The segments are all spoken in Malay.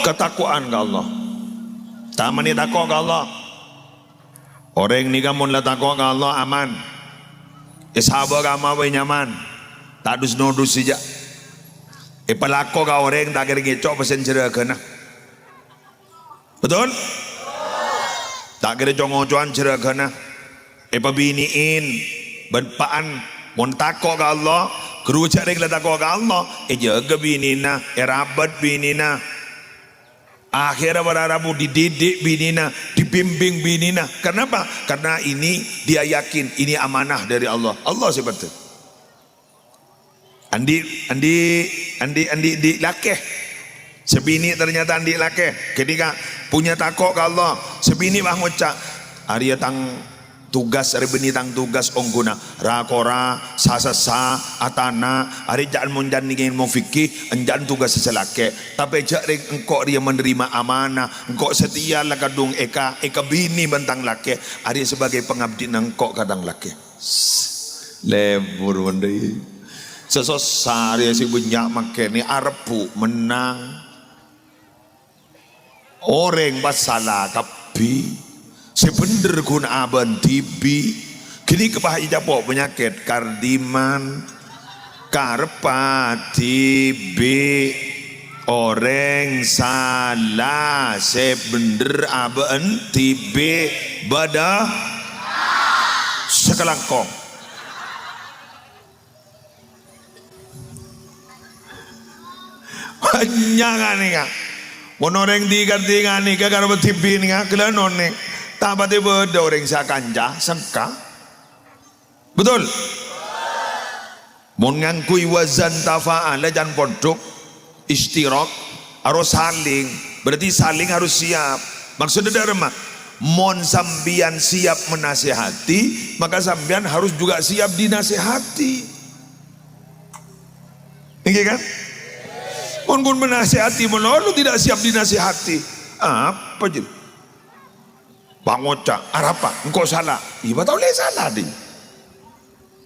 ketakwaan ke Allah. Taman ni takwa ke Allah. Orang ni kamu lah takwa ke Allah aman. Sahabat kamu apa nyaman. Tak dus nodus saja. Pelako ke orang tak kira ngecok pesen cerah kena. Betul? Tak kira congocuan cerah kena. Pabiniin berpaan mon takwa ke Allah. Kerucak dia kena takwa ke Allah. Jaga binina, rabat binina. Akhirnya berharapu dididik binina, dibimbing binina. Kenapa? Karena ini dia yakin ini amanah dari Allah. Allah seperti. Andi di lakeh. Sebini ternyata andi lakeh. Ketika punya takok ke Allah, sebini bah ngucap. Arya tang tugas rebeni tang tugas ongguna rakora sasasa atana hari jangan monjan ingin mau fikih enjan tugas seselake tapi jak engkau dia menerima amanah engkau setia lah kadung eka bini bentang lake hari sebagai pengabdi engkau kadang lake lebur wandai sesosari si bunyak makeni arpu menang orang basalah kapi sebener kun aban tibi kini kepah ijapok penyakit kardiman karpa tibi orang salah sebener aban tibi badah sekelangkong banyak nih kak monoreng tiga nih kak karena tibi nih kak kelanon nih tak tiba ada orang saya kanja sengka betul mon ngangkui wazan tafa'al jan pondok istirak harus saling berarti saling harus siap maksudnya dharma mon sambian siap menasihati maka sambian harus juga siap dinasihati ini kan mon kun menasihati menolak tidak siap dinasihati apa jadi Pangoca, apa? Engkau salah. Iba tahu le salah di.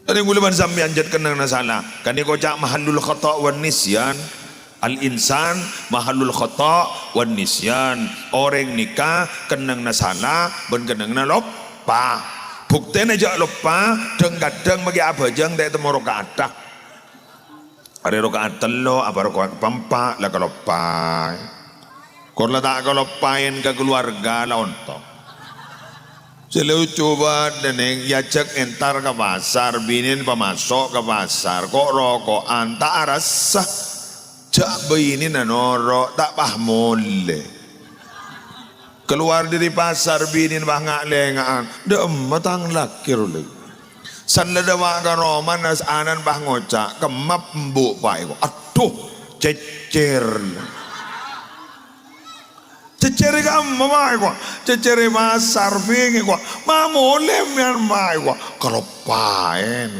Ada yang gulaban sambian jat kena na salah. Kan dia kocak mahallul khata' wan nisyan. Al insan mahallul khata' wan nisyan. Orang nikah kena na salah, ben kena na lupa. Bukti aja lupa, kadang bagi apa jang dak temu rakaat. Ada rakaat telo, apa rakaat pampa lah kalau lupa. Kalau tak kalau lupain ke keluarga lah untuk. Selalu coba deneng yajak entar ke pasar binin pemasok ke pasar kok rokokan tak rasa jak begini nanoro tak pahmole keluar dari pasar binin bah ngak lengaan dem matang lakir le san ledawa ka roman nas anan bah ngocak kemap mbuk pai aduh cecer cecere kamu mai gua cecere pasar bingi gua mamolem yang mai gua kalau paen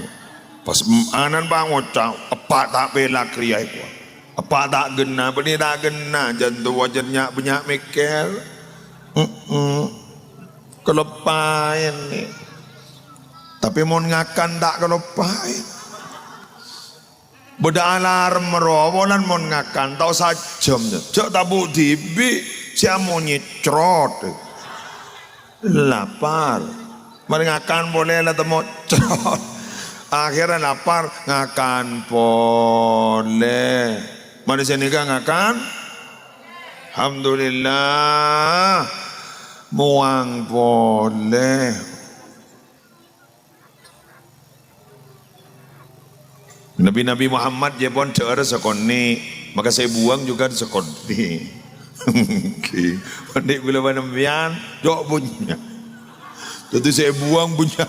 pas anan bangocak apa tak bela kriai gua apa tak gena beni tak gena jantu wajarnya banyak mikir kalau paen nih tapi mau ngakan tak kalau paen beda alarm merowolan mau ngakan tau sajam jauh tabu dibi siapa nyecrot lapar mari ngakan boleh lah temu cerot akhirnya lapar ngakan boleh mari sini kan ngakan alhamdulillah muang boleh Nabi Muhammad je pun cara sekoni maka saya buang juga sekoni okay. Pandai bila panambian jok punya jadi saya buang punya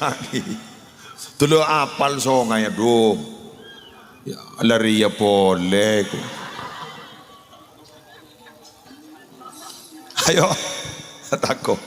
tulu apal songai aduh ya lari ya boleh ayo takut